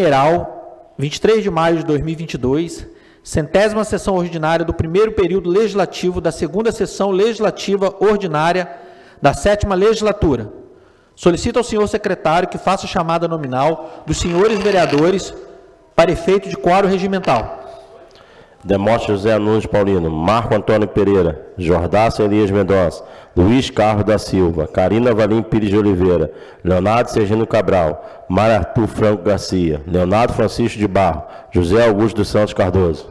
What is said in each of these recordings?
Pinheiral, 23 de maio de 2022, 100ª sessão ordinária do primeiro período legislativo da 2ª sessão legislativa ordinária da 7ª legislatura. Solicito ao senhor secretário que faça a chamada nominal dos senhores vereadores para efeito de quórum regimental. Demóstenes José Nunes Paulino, Marco Antônio Pereira, Jordácio Elias Mendonça, Luiz Carlos da Silva, Carina Valim Pires de Oliveira, Leonardo Sergino Cabral, Mário Arthur Franco Garcia, Leonardo Francisco de Barro, José Augusto dos Santos Cardoso.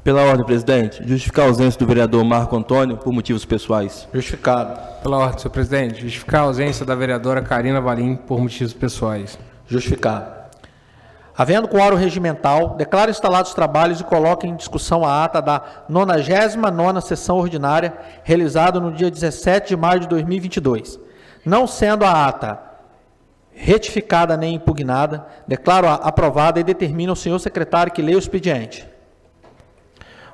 Pela ordem, presidente, justificar a ausência do vereador Marco Antônio por motivos pessoais. Justificado. Pela ordem, senhor presidente, justificar a ausência da vereadora Carina Valim por motivos pessoais. Justificado. Havendo quórum regimental, declaro instalados os trabalhos e coloco em discussão a ata da 99ª sessão ordinária, realizada no dia 17 de maio de 2022. Não sendo a ata retificada nem impugnada, declaro-a aprovada e determino ao senhor secretário que leia o expediente.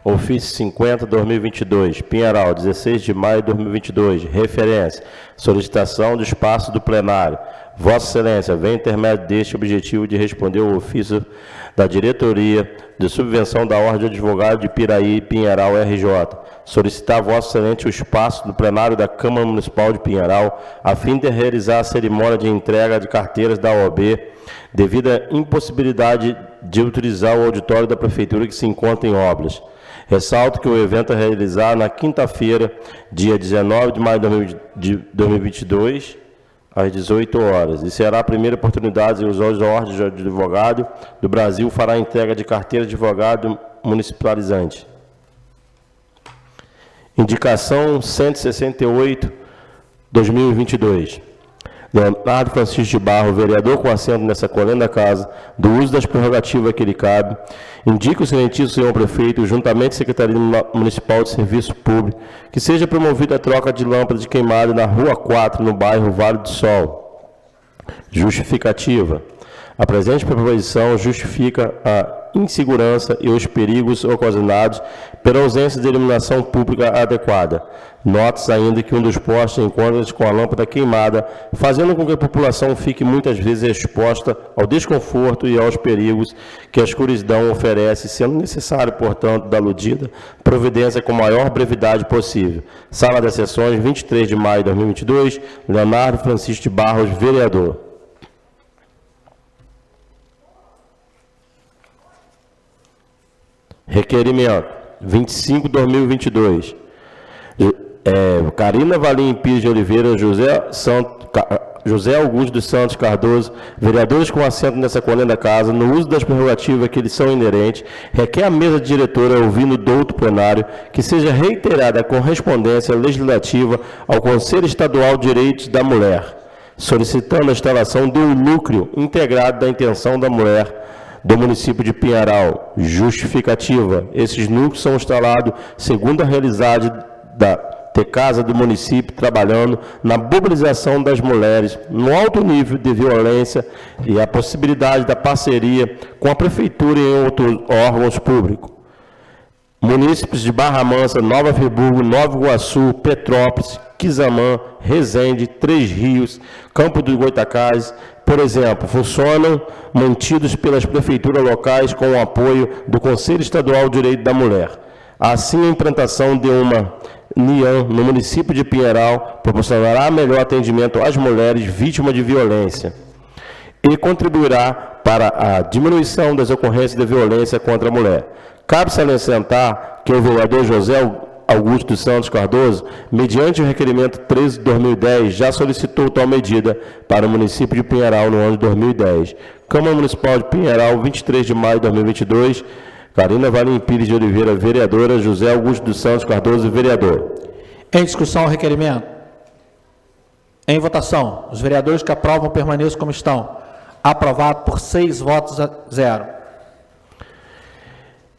Ofício 50/2022, Pinheiral, 16 de maio de 2022, referência, solicitação do espaço do plenário. Vossa Excelência, vem intermédio deste objetivo de responder ao ofício da Diretoria de Subvenção da Ordem de Advogado de Piraí, Pinheiral, RJ. Solicitar a Vossa Excelência o espaço do plenário da Câmara Municipal de Pinheiral, a fim de realizar a cerimônia de entrega de carteiras da OAB, devido à impossibilidade de utilizar o auditório da Prefeitura que se encontra em obras. Ressalto que o evento é realizado na quinta-feira, dia 19 de maio de 2022, às 18 horas, e será a primeira oportunidade que os ordens de advogado do Brasil fará a entrega de carteira de advogado municipalizante. Indicação 168/2022. Leonardo Francisco de Barro, vereador com assento nessa colenda da casa, do uso das prerrogativas que lhe cabe, indica o excelentíssimo senhor prefeito, juntamente à Secretaria Municipal de Serviço Público, que seja promovida a troca de lâmpadas de queimada na Rua 4, no bairro Vale do Sol. Justificativa. A presente proposição justifica a insegurança e os perigos ocasionados pela ausência de iluminação pública adequada. Note-se ainda que um dos postes encontra-se com a lâmpada queimada, fazendo com que a população fique muitas vezes exposta ao desconforto e aos perigos que a escuridão oferece, sendo necessário, portanto, da aludida providência com a maior brevidade possível. Sala das Sessões, 23 de maio de 2022, Leonardo Francisco de Barros, vereador. Requerimento 25/2022. Carina Valim Pires de Oliveira, José Augusto dos Santos Cardoso, vereadores com assento nessa colenda da casa, no uso das prerrogativas que lhes são inerentes, requer a mesa diretora, ouvindo do outro plenário, que seja reiterada a correspondência legislativa ao Conselho Estadual de Direitos da Mulher, solicitando a instalação de um núcleo integrado da intenção da mulher do município de Pinheiral. Justificativa. Esses núcleos são instalados segundo a realidade da casa do município, trabalhando na mobilização das mulheres no alto nível de violência e a possibilidade da parceria com a Prefeitura e outros órgãos públicos. Munícipes de Barra Mansa, Nova Friburgo, Nova Iguaçu, Petrópolis, Quizamã, Resende, Três Rios, Campo dos Goitacazes, por exemplo, funcionam mantidos pelas prefeituras locais com o apoio do Conselho Estadual de Direito da Mulher. Assim, a implantação de uma NIAM no município de Pinheiral proporcionará melhor atendimento às mulheres vítimas de violência e contribuirá para a diminuição das ocorrências de violência contra a mulher. Cabe salientar que o vereador José Augusto dos Santos Cardoso, mediante o requerimento 13/2010, já solicitou tal medida para o município de Pinheiral no ano de 2010. Câmara Municipal de Pinheiral, 23 de maio de 2022, Carina Valim Pires de Oliveira, vereadora, José Augusto dos Santos Cardoso, vereador. Em discussão o requerimento. Em votação, os vereadores que aprovam permaneçam como estão. Aprovado por 6 votos a 0.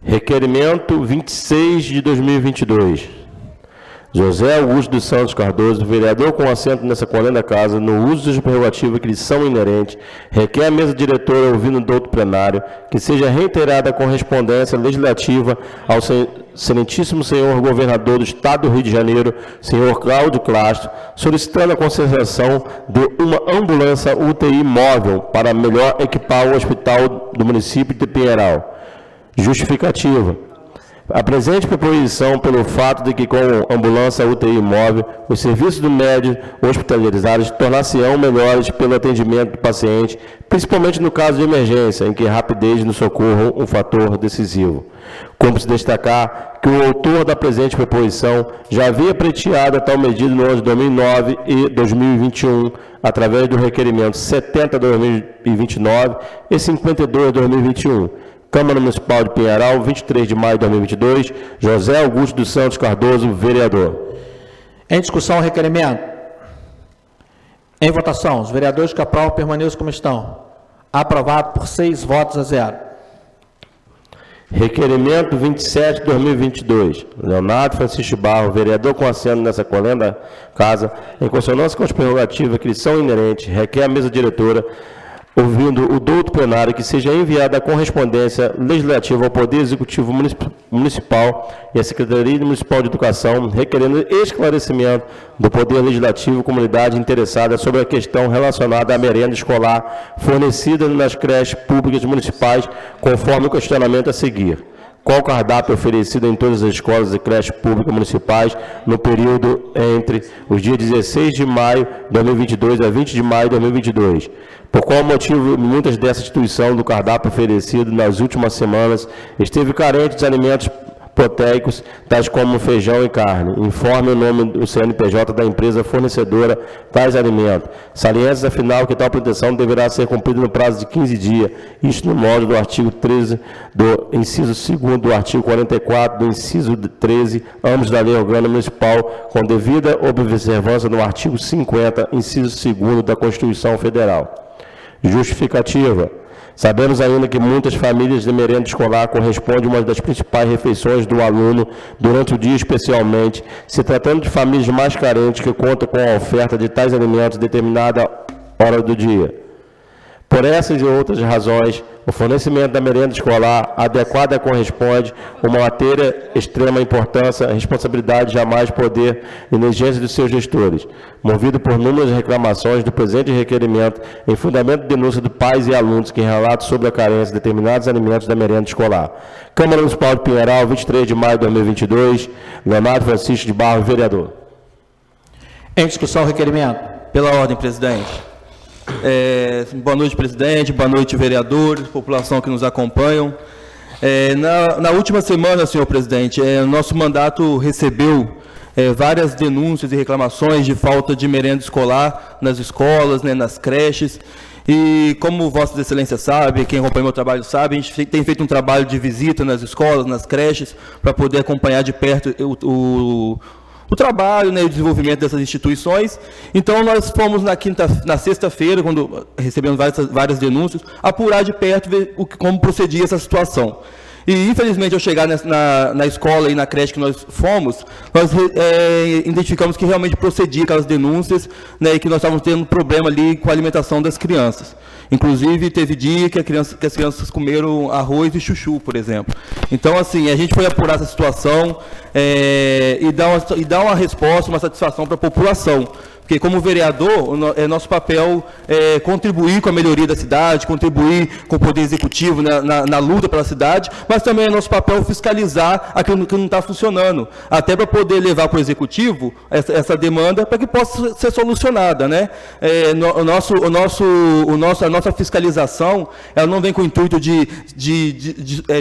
Requerimento 26 de 2022. José Augusto dos Santos Cardoso, vereador com assento nessa coluna da casa, no uso das prerrogativas que lhe são inerentes, requer a mesa diretora, ouvindo do outro plenário, que seja reiterada a correspondência legislativa ao excelentíssimo senhor governador do Estado do Rio de Janeiro, senhor Cláudio Castro, solicitando a concessão de uma ambulância UTI móvel para melhor equipar o hospital do município de Pinheiral. Justificativa. A presente proposição, pelo fato de que, com ambulância UTI móvel, os serviços do médico hospitalizados tornar-se-ão melhores pelo atendimento do paciente, principalmente no caso de emergência, em que a rapidez no socorro é um fator decisivo. Cumpre-se destacar que o autor da presente proposição já havia pleiteado a tal medida no ano de 2009 e 2021, através do requerimento 70/2029 e 52/2021. Câmara Municipal de Pinheiral, 23 de maio de 2022, José Augusto dos Santos Cardoso, vereador. Em discussão o requerimento. Em votação, os vereadores que aprovam permaneçam como estão. Aprovado por 6 votos a 0. Requerimento 27/2022, Leonardo Francisco Barro, vereador com assento nessa coluna da casa, em consonância com as prerrogativas que lhe são inerentes, requer a mesa diretora, ouvindo o douto plenário, que seja enviada a correspondência legislativa ao Poder Executivo Municipal e à Secretaria Municipal de Educação, requerendo esclarecimento do Poder Legislativo e comunidade interessada sobre a questão relacionada à merenda escolar fornecida nas creches públicas municipais, conforme o questionamento a seguir. Qual cardápio oferecido em todas as escolas e creches públicas municipais no período entre os dias 16 de maio de 2022 a 20 de maio de 2022? Por qual motivo muitas dessas instituições do cardápio oferecido nas últimas semanas esteve carente de alimentos proteicos, tais como feijão e carne? Informe o nome do CNPJ da empresa fornecedora tais alimentos. Saliente, afinal, que tal proteção deverá ser cumprida no prazo de 15 dias, isto no modo do artigo 13, do inciso 2º do artigo 44, do inciso 13, ambos da Lei Orgânica Municipal, com devida observância no artigo 50, inciso 2º da Constituição Federal. Justificativa. Sabemos ainda que muitas famílias de merenda escolar corresponde a uma das principais refeições do aluno durante o dia, especialmente se tratando de famílias mais carentes que contam com a oferta de tais alimentos em determinada hora do dia. Por essas e outras razões, o fornecimento da merenda escolar adequada corresponde a uma matéria extrema importância, responsabilidade, jamais poder e exigência dos seus gestores. Movido por inúmeras reclamações do presente requerimento, em fundamento de denúncia de pais e alunos que relatam sobre a carência de determinados alimentos da merenda escolar. Câmara Municipal de Pinheiral, 23 de maio de 2022, Leonardo Francisco de Barro, vereador. Em discussão o requerimento. Pela ordem, presidente. Boa noite, presidente, boa noite, vereadores, população que nos acompanham. Na última semana, senhor presidente, nosso mandato recebeu várias denúncias e reclamações de falta de merenda escolar nas escolas, nas creches. E como Vossas Excelências sabem, quem acompanha meu trabalho sabe, a gente tem feito um trabalho de visita nas escolas, nas creches, para poder acompanhar de perto o trabalho, o desenvolvimento dessas instituições. Então, nós fomos na sexta-feira, quando recebemos várias denúncias, apurar de perto, ver como procedia essa situação. E, infelizmente, ao chegar na escola e na creche que nós fomos, nós identificamos que realmente procedia aquelas denúncias, e que nós estávamos tendo problema ali com a alimentação das crianças. Inclusive, teve dia que as crianças comeram arroz e chuchu, por exemplo. Então, assim, a gente foi apurar essa situação e dar uma resposta, uma satisfação para a população. Porque, como vereador, nosso papel é contribuir com a melhoria da cidade, contribuir com o Poder Executivo na luta pela cidade, mas também é nosso papel fiscalizar aquilo que não está funcionando, até para poder levar para o Executivo essa demanda para que possa ser solucionada, A nossa fiscalização, ela não vem com o intuito de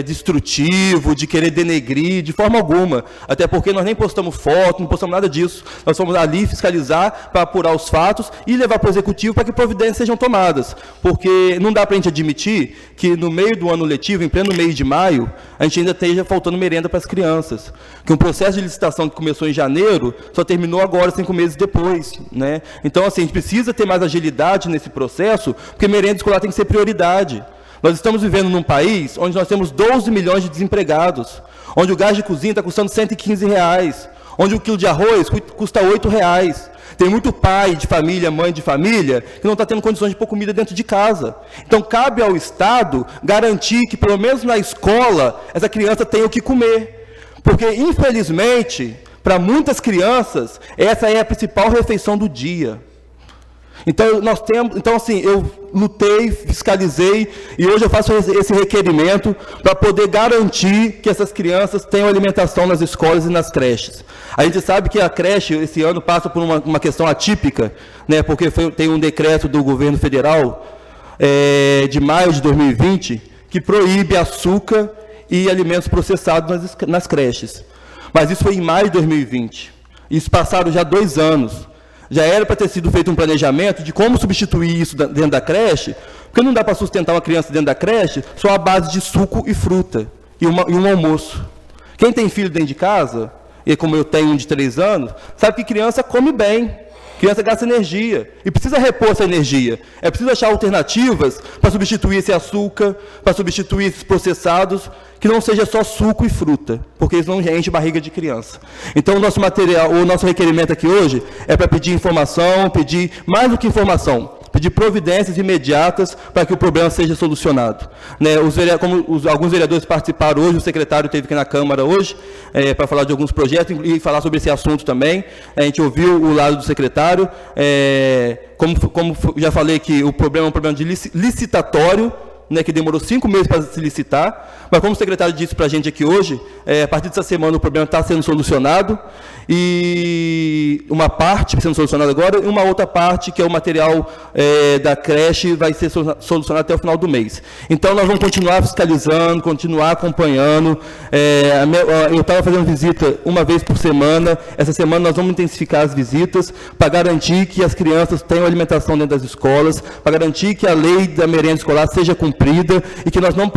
destrutivo, de querer denegrir, de forma alguma, até porque nós nem postamos foto, não postamos nada disso. Nós fomos ali fiscalizar para apurar os fatos e levar para o Executivo para que providências sejam tomadas. Porque não dá para a gente admitir que no meio do ano letivo, em pleno mês de maio, a gente ainda esteja faltando merenda para as crianças. Que um processo de licitação que começou em janeiro só terminou agora, 5 meses depois. Então, assim, a gente precisa ter mais agilidade nesse processo, porque merenda escolar tem que ser prioridade. Nós estamos vivendo num país onde nós temos 12 milhões de desempregados, onde o gás de cozinha está custando R$115, onde o quilo de arroz custa R$8. Tem muito pai de família, mãe de família, que não está tendo condições de pôr comida dentro de casa. Então, cabe ao Estado garantir que, pelo menos na escola, essa criança tenha o que comer. Porque, infelizmente, para muitas crianças, essa é a principal refeição do dia. Então, assim, eu lutei, fiscalizei, e hoje eu faço esse requerimento para poder garantir que essas crianças tenham alimentação nas escolas e nas creches. A gente sabe que a creche, esse ano, passa por uma questão atípica, né, porque tem um decreto do governo federal, de maio de 2020, que proíbe açúcar e alimentos processados nas creches. Mas isso foi em maio de 2020. Isso passaram já 2 anos. Já era para ter sido feito um planejamento de como substituir isso dentro da creche, porque não dá para sustentar uma criança dentro da creche só à base de suco e fruta e um almoço. Quem tem filho dentro de casa, e como eu tenho um de 3 anos, sabe que criança come bem, criança gasta energia, e precisa repor essa energia. É preciso achar alternativas para substituir esse açúcar, para substituir esses processados, que não seja só suco e fruta, porque isso não enche barriga de criança. Então, o nosso requerimento aqui hoje é para pedir informação, pedir mais do que informação, pedir providências imediatas para que o problema seja solucionado. Né, alguns vereadores participaram hoje, o secretário esteve aqui na Câmara hoje, para falar de alguns projetos e falar sobre esse assunto também. A gente ouviu o lado do secretário, como já falei que o problema é um problema de licitatório, né, que demorou 5 meses para se licitar, mas como o secretário disse para a gente aqui hoje, a partir dessa semana o problema está sendo solucionado, e uma parte sendo solucionada agora, e uma outra parte, que é o material da creche, vai ser solucionado até o final do mês. Então, nós vamos continuar fiscalizando, continuar acompanhando. Eu estava fazendo visita uma vez por semana, essa semana nós vamos intensificar as visitas, para garantir que as crianças tenham alimentação dentro das escolas, para garantir que a lei da merenda escolar seja cumprida, e que nós não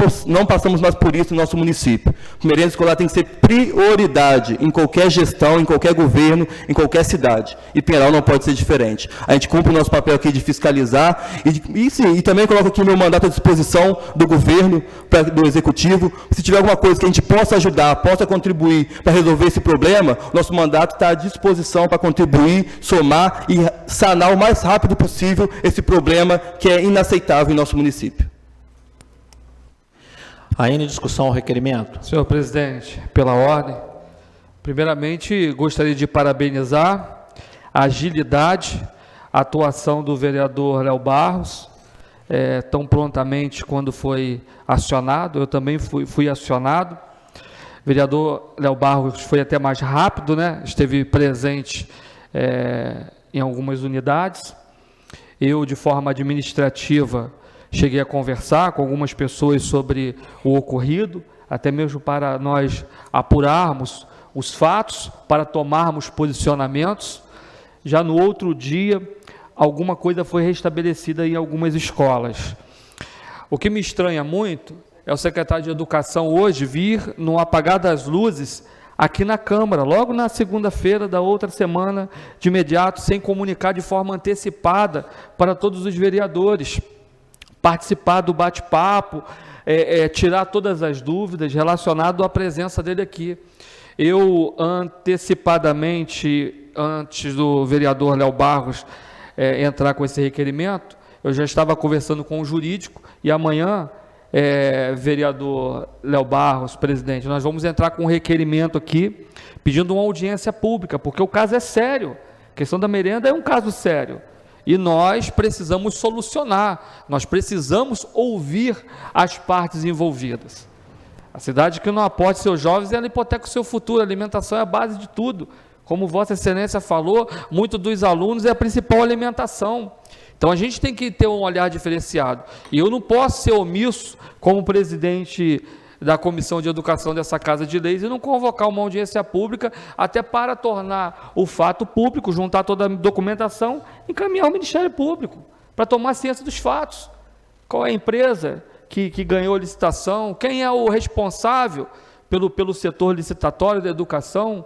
passamos mais por isso no nosso município. A merenda escolar tem que ser prioridade em qualquer gestão, em qualquer governo, em qualquer cidade. E Pinheiral não pode ser diferente. A gente cumpre o nosso papel aqui de fiscalizar, e também coloco aqui o meu mandato à disposição do governo, do executivo. Se tiver alguma coisa que a gente possa ajudar, possa contribuir para resolver esse problema, nosso mandato está à disposição para contribuir, somar e sanar o mais rápido possível esse problema que é inaceitável em nosso município. Ainda em discussão o requerimento. Senhor presidente, pela ordem, primeiramente gostaria de parabenizar a agilidade, a atuação do vereador Léo Barros, tão prontamente quando foi acionado. Eu também fui acionado. O vereador Léo Barros foi até mais rápido, né? Esteve presente em algumas unidades. Eu, de forma administrativa, cheguei a conversar com algumas pessoas sobre o ocorrido, até mesmo para nós apurarmos os fatos, para tomarmos posicionamentos. Já no outro dia, alguma coisa foi restabelecida em algumas escolas. O que me estranha muito é o secretário de Educação hoje vir no apagar das luzes aqui na Câmara, logo na segunda-feira da outra semana, de imediato, sem comunicar de forma antecipada para todos os vereadores, participar do bate-papo, tirar todas as dúvidas relacionadas à presença dele aqui. Eu, antecipadamente, antes do vereador Léo Barros entrar com esse requerimento, eu já estava conversando com o jurídico, e amanhã, vereador Léo Barros, presidente, nós vamos entrar com um requerimento aqui, pedindo uma audiência pública, porque o caso é sério. A questão da merenda é um caso sério. E nós precisamos solucionar, nós precisamos ouvir as partes envolvidas. A cidade que não aporte seus jovens, ela hipoteca o seu futuro. A alimentação é a base de tudo. Como Vossa Excelência falou, muito dos alunos é a principal alimentação. Então a gente tem que ter um olhar diferenciado. E eu não posso ser omisso como presidente da Comissão de Educação dessa Casa de Leis e não convocar uma audiência pública, até para tornar o fato público, juntar toda a documentação, encaminhar ao Ministério Público, para tomar ciência dos fatos. Qual é a empresa que ganhou a licitação? Quem é o responsável pelo setor licitatório da educação?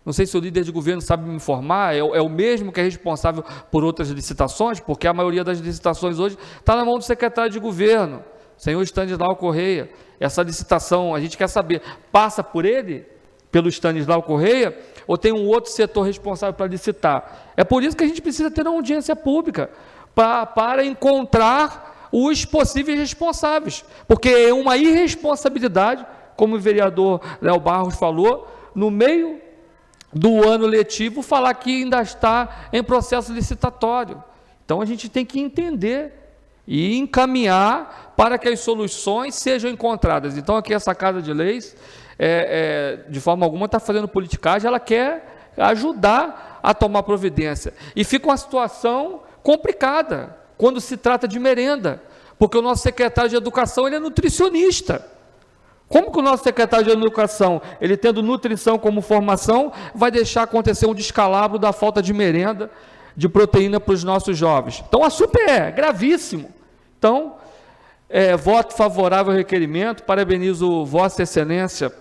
Não sei se o líder de governo sabe me informar, é o mesmo que é responsável por outras licitações, porque a maioria das licitações hoje está na mão do secretário de governo, senhor Stanislau Correia. Essa licitação, a gente quer saber, passa por ele? pelo Stanislau Correia, ou tem um outro setor responsável para licitar? É por isso que a gente precisa ter uma audiência pública, para encontrar os possíveis responsáveis, porque é uma irresponsabilidade, como o vereador Léo Barros falou, no meio do ano letivo, falar que ainda está em processo licitatório. Então, a gente tem que entender e encaminhar para que as soluções sejam encontradas. Então, aqui essa Casa de Leis, de forma alguma, está fazendo politicagem, ela quer ajudar a tomar providência. E fica uma situação complicada quando se trata de merenda, porque o nosso secretário de Educação, ele é nutricionista. Como que o nosso secretário de Educação, ele tendo nutrição como formação, vai deixar acontecer um descalabro da falta de merenda, de proteína para os nossos jovens? Então, o assunto é gravíssimo. Então, voto favorável ao requerimento, parabenizo Vossa Excelência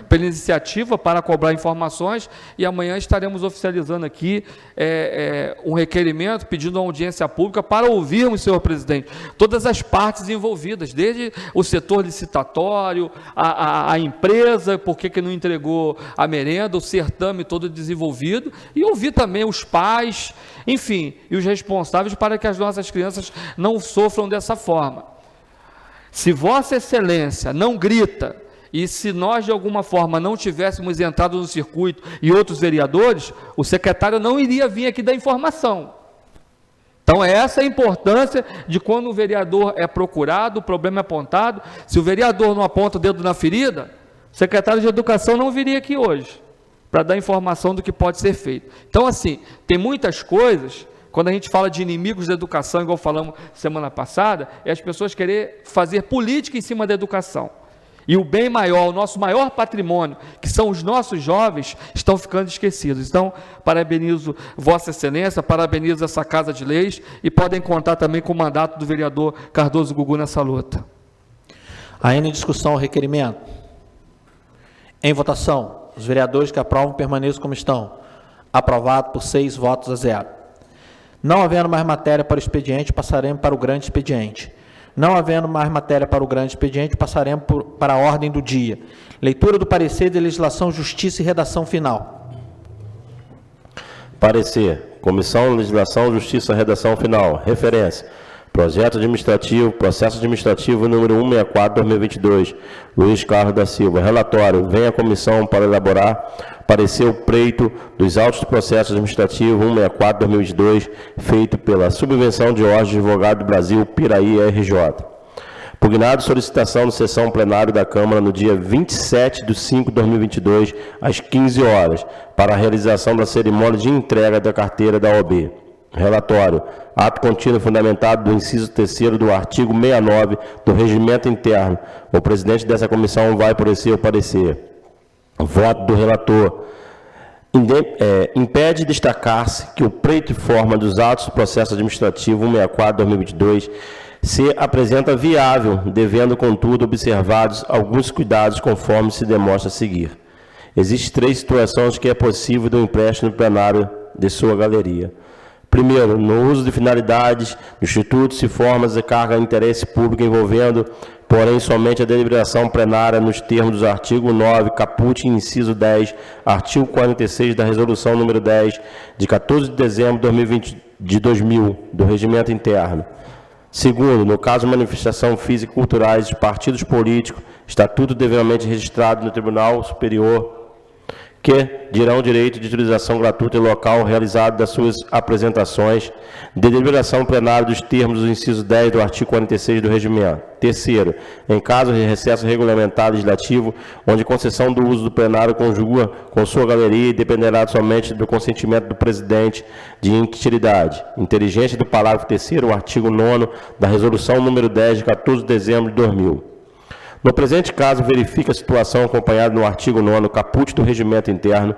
pela iniciativa para cobrar informações, e amanhã estaremos oficializando aqui um requerimento pedindo uma audiência pública para ouvirmos, senhor presidente, todas as partes envolvidas, desde o setor licitatório, a empresa, por que não entregou a merenda, o certame todo desenvolvido, e ouvir também os pais, enfim, e os responsáveis para que as nossas crianças não sofram dessa forma. Se Vossa Excelência não grita, e se nós, de alguma forma, não tivéssemos entrado no circuito e outros vereadores, o secretário não iria vir aqui dar informação. Então, essa é a importância de quando o vereador é procurado, o problema é apontado. Se o vereador não aponta o dedo na ferida, o secretário de Educação não viria aqui hoje para dar informação do que pode ser feito. Então, assim, tem muitas coisas. Quando a gente fala de inimigos da educação, igual falamos semana passada, é as pessoas querer fazer política em cima da educação. E o bem maior, o nosso maior patrimônio, que são os nossos jovens, estão ficando esquecidos. Então, parabenizo Vossa Excelência, parabenizo essa Casa de Leis, e podem contar também com o mandato do vereador Cardoso Gugu nessa luta. Ainda em discussão o requerimento. Em votação, os vereadores que aprovam permaneçam como estão. Aprovado por 6 votos a 0. Não havendo mais matéria para o expediente, passaremos para o grande expediente. Não havendo mais matéria para o grande expediente, passaremos para a ordem do dia. Leitura do parecer de legislação, justiça e redação final. Parecer. Comissão Legislação, Justiça, Redação Final. Referência. Projeto administrativo, processo administrativo número 164/2022. Luiz Carlos da Silva. Relatório. Vem a comissão para elaborar parecer o pleito dos autos do processo administrativo 164/2022, feito pela Subvenção de Ordens de Advogado do Brasil, Piraí RJ. Pugnado solicitação de sessão plenária da Câmara no dia 27/5/2022, às 15 horas, para a realização da cerimônia de entrega da carteira da OAB. Relatório. Ato contínuo fundamentado do inciso 3º do artigo 69 do Regimento Interno. O presidente dessa comissão vai por esse parecer. Voto do relator. Impede destacar-se que o pleito e forma dos atos do processo administrativo 164/2022 se apresenta viável, devendo, contudo, observados alguns cuidados conforme se demonstra a seguir. Existem 3 situações que é possível do empréstimo plenário de sua galeria. Primeiro, no uso de finalidades, institutos e formas de carga de interesse público envolvendo, porém, somente a deliberação plenária nos termos dos artigo 9, caput, inciso 10, artigo 46 da Resolução número 10, de 14 de dezembro de 2000, do Regimento Interno. Segundo, no caso de manifestação física e culturais de partidos políticos, estatuto devidamente registrado no Tribunal Superior, que dirão direito de utilização gratuita e local realizado das suas apresentações, de deliberação plenária dos termos do inciso 10 do artigo 46 do Regimento. Terceiro, em caso de recesso regulamentar legislativo, onde concessão do uso do plenário conjuga com sua galeria e dependerá somente do consentimento do presidente de integridade. Inteligência do parágrafo 3º, artigo 9º da Resolução número 10 de 14 de dezembro de 2000. No presente caso, verifica a situação acompanhada no artigo 9º, caput do Regimento Interno,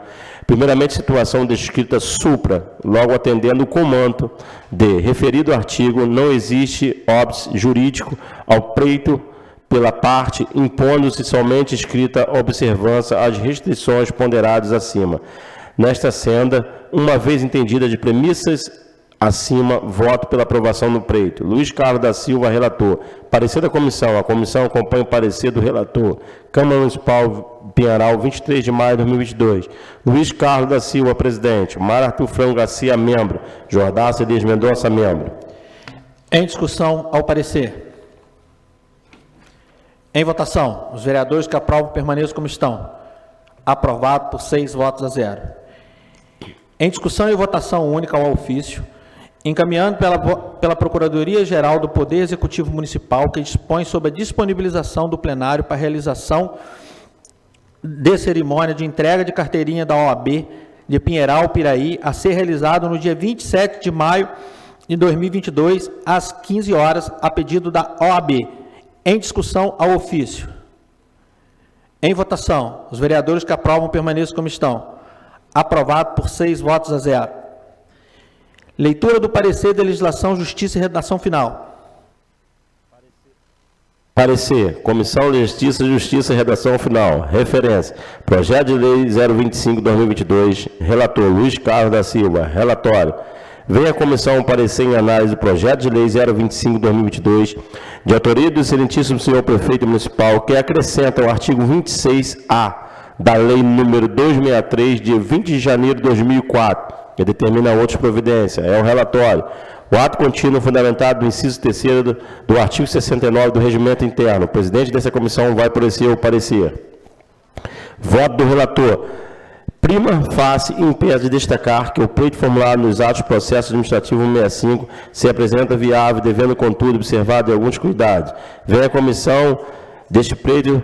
primeiramente situação descrita supra, logo atendendo o comando de referido artigo, não existe óbice jurídico ao pleito pela parte, impondo-se somente escrita observância às restrições ponderadas acima. Nesta senda, uma vez entendida de premissas acima, voto pela aprovação no pleito. Luiz Carlos da Silva, relator. Parecer da comissão. A comissão acompanha o parecer do relator. Câmara Municipal Pinheiral, 23 de maio de 2022. Luiz Carlos da Silva, presidente. Mar Arthur Franco Garcia, membro. Jordaço Elias Mendonça, membro. Em discussão ao parecer. Em votação, os vereadores que aprovam permaneçam como estão. Aprovado por 6 votos a 0. Em discussão e votação única ao ofício, encaminhando pela Procuradoria-Geral do Poder Executivo Municipal, que dispõe sobre a disponibilização do plenário para a realização de cerimônia de entrega de carteirinha da OAB de Pinheiral, Piraí, a ser realizado no dia 27 de maio de 2022, às 15 horas, a pedido da OAB. Em discussão ao ofício. Em votação, os vereadores que aprovam permaneçam como estão. Aprovado por 6 votos a 0. Leitura do parecer da Legislação, Justiça e Redação Final. Parecer. Comissão Justiça, Justiça e Redação Final. Referência. Projeto de Lei 025/2022. Relator Luiz Carlos da Silva. Relatório. Vem a comissão parecer em análise do projeto de lei 025/2022, de autoria do excelentíssimo senhor prefeito municipal, que acrescenta o artigo 26A da lei número 263, de 20 de janeiro de 2004, que determina outras providências. É o relatório. O ato contínuo fundamentado no inciso 3º do artigo 69 do Regimento Interno. O presidente dessa comissão vai parecer o parecer. Voto do relator. Prima facie impede de destacar que o pleito formulado nos atos do processo administrativo 165 se apresenta viável, devendo, contudo, observado alguns cuidados. Vem a comissão deste pleito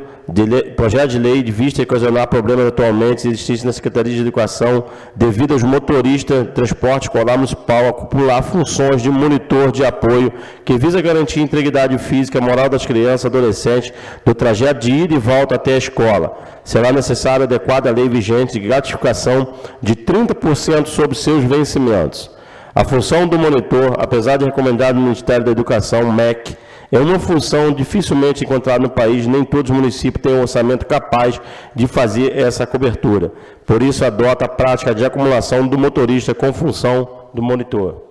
projeto de lei de vista a ocasionar problemas atualmente existentes na Secretaria de Educação devido aos motoristas de transporte escolar municipal acumular funções de monitor de apoio que visa garantir a integridade física e moral das crianças e adolescentes do trajeto de ida e volta até a escola. Será necessária adequada lei vigente de gratificação de 30% sobre seus vencimentos. A função do monitor, apesar de recomendado no Ministério da Educação, MEC, é uma função dificilmente encontrada no país, nem todos os municípios têm um orçamento capaz de fazer essa cobertura. Por isso, adota a prática de acumulação do motorista com função do monitor.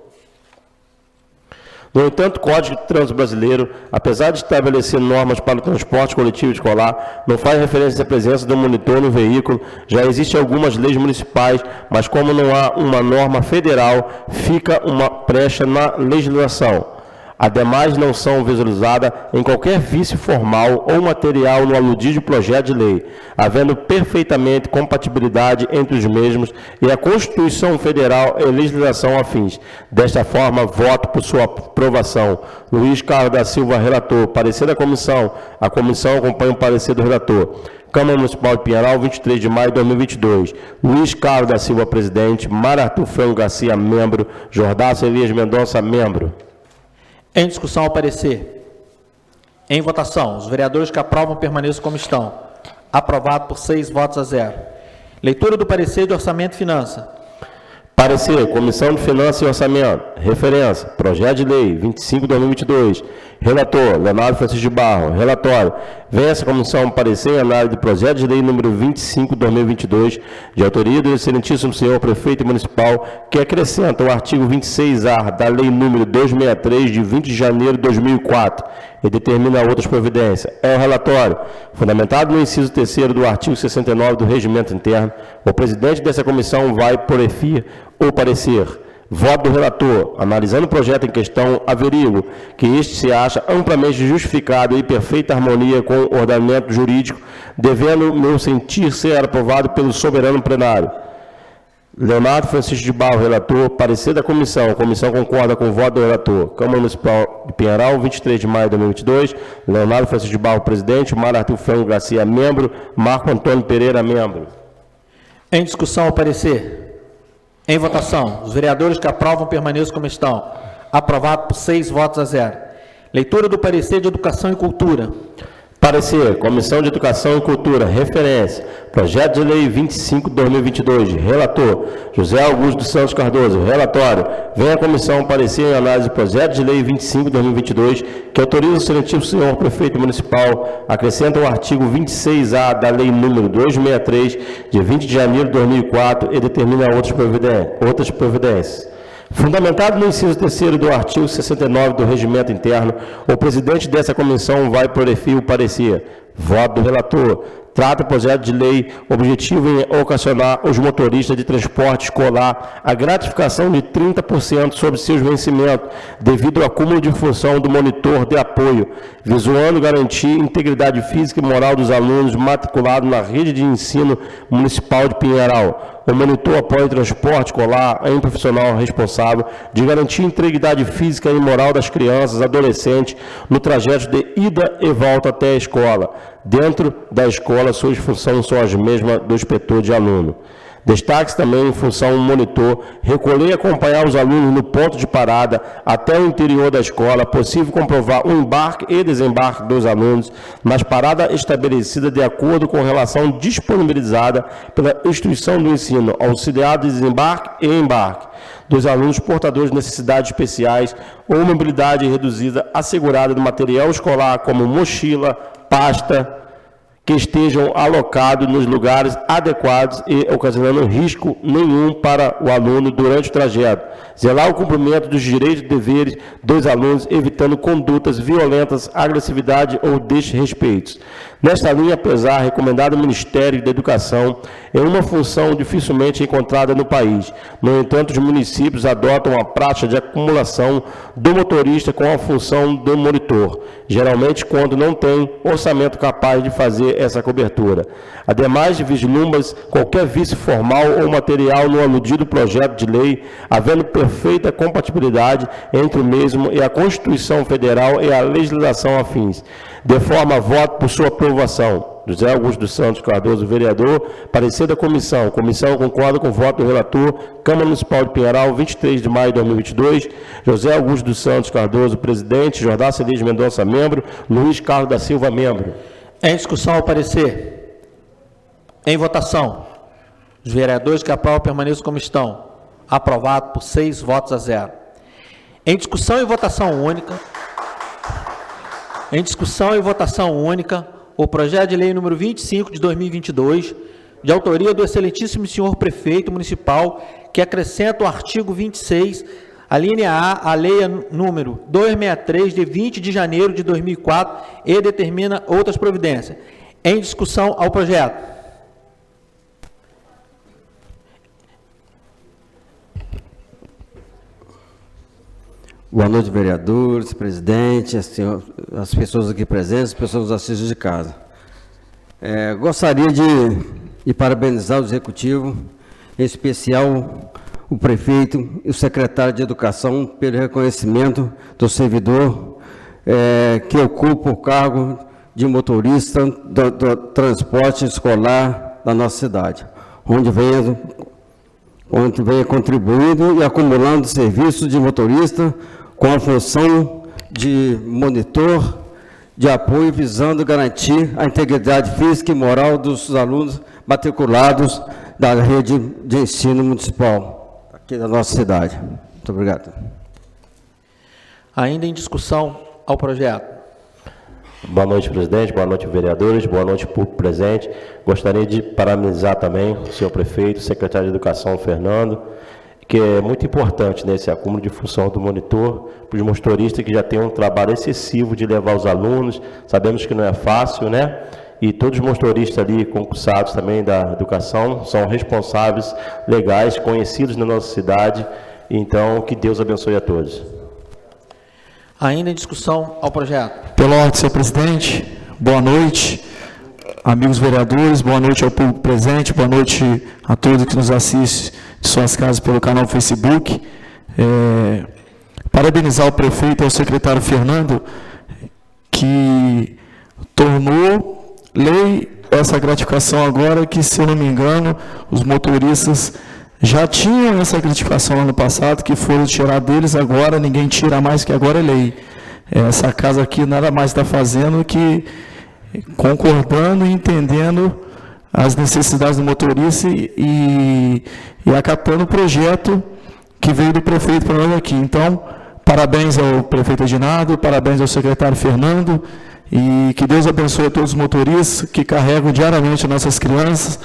No entanto, o Código de Trânsito Brasileiro, apesar de estabelecer normas para o transporte coletivo escolar, não faz referência à presença do monitor no veículo. Já existem algumas leis municipais, mas como não há uma norma federal, fica uma brecha na legislação. Ademais, não são visualizadas em qualquer vício formal ou material no aludido projeto de lei, havendo perfeitamente compatibilidade entre os mesmos e a Constituição Federal e legislação afins. Desta forma, voto por sua aprovação. Luiz Carlos da Silva, relator. Parecer da comissão. A comissão acompanha o parecer do relator. Câmara Municipal de Pinheiral, 23 de maio de 2022. Luiz Carlos da Silva, presidente. Mar Arthur Franco Garcia, membro. Jordaço Elias Mendonça, membro. Em discussão ao parecer. Em votação, os vereadores que aprovam permaneçam como estão. Aprovado por 6 votos a 0. Leitura do parecer de Orçamento e Finança. Parecer, Comissão de Finanças e Orçamento. Referência, Projeto de Lei 25/2022. Relator, Leonardo Francisco de Barro. Relatório. Vem essa comissão parecer em análise do Projeto de Lei número 25/2022, de autoria do excelentíssimo senhor prefeito municipal, que acrescenta o artigo 26A da Lei número 263, de 20 de janeiro de 2004, e determina outras providências. É o relatório. Fundamentado no inciso 3º do artigo 69 do Regimento Interno, o presidente dessa comissão vai proferir o parecer. Voto do relator. Analisando o projeto em questão, averigo que este se acha amplamente justificado e em perfeita harmonia com o ordenamento jurídico, devendo, no sentir, ser aprovado pelo soberano plenário. Leonardo Francisco de Barro, relator. Parecer da comissão. A comissão concorda com o voto do relator. Câmara Municipal de Pinheiral, 23 de maio de 2022. Leonardo Francisco de Barro, presidente. Mar Arthur Franco Garcia, membro. Marco Antônio Pereira, membro. Em discussão ao parecer. Em votação, os vereadores que aprovam permaneçam como estão. Aprovado por 6 votos a 0. Leitura do parecer de Educação e Cultura. Parecer, Comissão de Educação e Cultura, referência, Projeto de Lei 25/2022, relator, José Augusto dos Santos Cardoso, relatório, vem a comissão parecer em análise do Projeto de Lei 25/2022, que autoriza o excelentíssimo senhor prefeito municipal, acrescenta o artigo 26A da Lei número 263, de 20 de janeiro de 2004, e determina outras providências. Fundamentado no inciso 3º do artigo 69 do Regimento Interno, o presidente dessa comissão vai proferir o parecer. Voto do relator. Trata o projeto de lei objetivo em ocasionar aos motoristas de transporte escolar a gratificação de 30% sobre seus vencimentos, devido ao acúmulo de função do monitor de apoio, visando garantir a integridade física e moral dos alunos matriculados na rede de ensino municipal de Pinheiral. O monitor apoia o transporte escolar é um profissional responsável de garantir a integridade física e moral das crianças e adolescentes no trajeto de ida e volta até a escola. Dentro da escola, suas funções são as mesmas do inspetor de aluno. Destaque-se também em função do monitor recolher e acompanhar os alunos no ponto de parada até o interior da escola, possível comprovar o embarque e desembarque dos alunos nas paradas estabelecidas de acordo com a relação disponibilizada pela instituição do ensino, auxiliar de desembarque e embarque dos alunos portadores de necessidades especiais ou mobilidade reduzida assegurada do material escolar, como mochila, pasta, que estejam alocados nos lugares adequados e ocasionando risco nenhum para o aluno durante o trajeto. Zelar o cumprimento dos direitos e deveres dos alunos, evitando condutas violentas, agressividade ou desrespeitos. Nesta linha, apesar recomendado ao Ministério da Educação, é uma função dificilmente encontrada no país. No entanto, os municípios adotam a prática de acumulação do motorista com a função do monitor, geralmente quando não tem orçamento capaz de fazer essa cobertura. Ademais, vislumbra-se qualquer vício formal ou material no aludido projeto de lei, havendo perfeita compatibilidade entre o mesmo e a Constituição Federal e a legislação afins. De forma, voto por sua aprovação. José Augusto dos Santos Cardoso, vereador. Parecer da comissão. Comissão concorda com o voto do relator. Câmara Municipal de Pinheiral, 23 de maio de 2022. José Augusto dos Santos Cardoso, presidente. Jordão Celide Mendonça, membro. Luiz Carlos da Silva, membro. Em discussão ao parecer. Em votação. Os vereadores que aprovam permaneçam como estão. Aprovado por 6 votos a 0. Em discussão e votação única. Em discussão e votação única, o projeto de lei número 25 de 2022, de autoria do excelentíssimo senhor prefeito municipal, que acrescenta o artigo 26, a linha A, a lei número 263, de 20 de janeiro de 2004, e determina outras providências. Em discussão ao projeto. Boa noite, vereadores, presidente, as pessoas aqui presentes, as pessoas que assistem de casa. Gostaria de parabenizar o Executivo, em especial o prefeito e o secretário de Educação, pelo reconhecimento do servidor que ocupa o cargo de motorista do transporte escolar da nossa cidade, onde vem contribuindo e acumulando serviços de motorista com a função de monitor de apoio, visando garantir a integridade física e moral dos alunos matriculados da rede de ensino municipal aqui da nossa cidade. Muito obrigado. Ainda em discussão ao projeto. Boa noite, presidente. Boa noite, vereadores. Boa noite, público presente. Gostaria de parabenizar também o senhor prefeito, o secretário de Educação, Fernando, que é muito importante nesse acúmulo de função do monitor, para os motoristas que já têm um trabalho excessivo de levar os alunos. Sabemos que não é fácil, né? E todos os motoristas ali concursados também da educação são responsáveis legais, conhecidos na nossa cidade. Então, que Deus abençoe a todos. Ainda em discussão ao projeto. Pela ordem, senhor presidente, boa noite, amigos vereadores, boa noite ao público presente, boa noite a todos que nos assistem de suas casas pelo canal Facebook. Parabenizar o prefeito e o secretário Fernando, que tornou lei essa gratificação agora, que, se eu não me engano, os motoristas já tinham essa gratificação ano passado, que foram tirar deles, agora ninguém tira mais, que agora é lei. Essa casa aqui nada mais está fazendo que concordando e entendendo as necessidades do motorista e acatando o projeto que veio do prefeito para nós aqui. Então, parabéns ao prefeito Edinardo, parabéns ao secretário Fernando, e que Deus abençoe a todos os motoristas que carregam diariamente nossas crianças,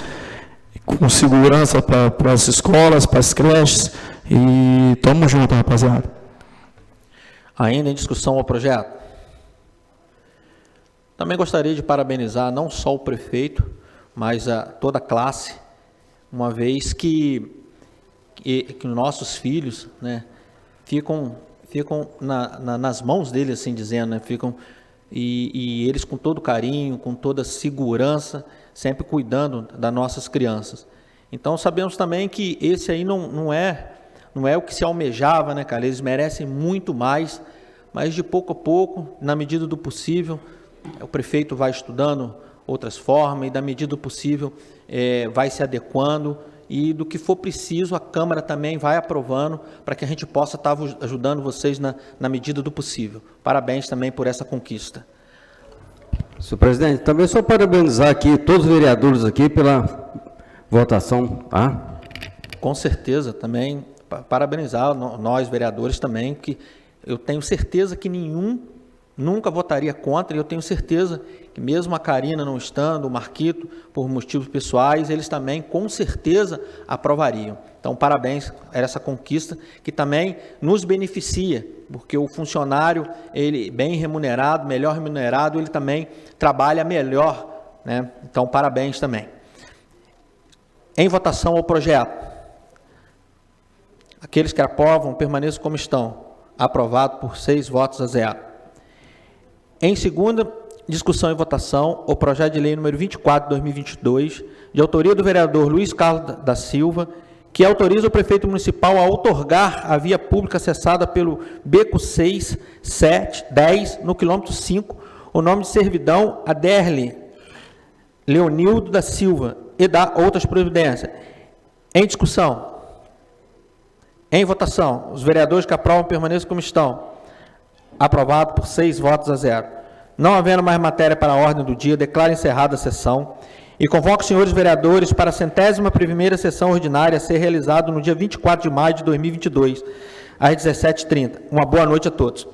com segurança para as escolas, para as creches, E tamo junto, rapaziada. Ainda em discussão ao projeto. Também gostaria de parabenizar não só o prefeito, mas toda a classe, uma vez que nossos filhos, né, ficam nas mãos deles, assim dizendo, né, e eles com todo carinho, com toda segurança, sempre cuidando das nossas crianças. Então sabemos também que esse aí não é o que se almejava, né, cara? Eles merecem muito mais, mas de pouco a pouco, na medida do possível, o prefeito vai estudando outras formas e, da medida do possível, vai se adequando, e do que for preciso, a Câmara também vai aprovando para que a gente possa estar ajudando vocês na medida do possível. Parabéns também por essa conquista. Senhor presidente, também só parabenizar aqui todos os vereadores aqui pela votação, tá? Com certeza, também parabenizar nós, vereadores, também, que eu tenho certeza que nenhum nunca votaria contra, e eu tenho certeza que mesmo a Karina não estando, o Marquito, por motivos pessoais, eles também, com certeza, aprovariam. Então, parabéns a essa conquista, que também nos beneficia, porque o funcionário, ele bem remunerado, melhor remunerado, ele também trabalha melhor, né? Então, parabéns também. Em votação ao projeto. Aqueles que aprovam, permaneçam como estão. Aprovado por 6 votos a 0. Em segunda discussão e votação, o projeto de lei número 24 de 2022, de autoria do vereador Luiz Carlos da Silva, que autoriza o prefeito municipal a outorgar a via pública acessada pelo beco 6, 7, 10, no quilômetro 5, o nome de servidão a Derli Leonildo da Silva, e dá outras providências. Em discussão. Em votação, os vereadores que aprovam permaneçam como estão. Aprovado por 6 votos a 0. Não havendo mais matéria para a ordem do dia, declaro encerrada a sessão e convoco os senhores vereadores para a 101ª sessão ordinária a ser realizada no dia 24 de maio de 2022, às 17h30. Uma boa noite a todos.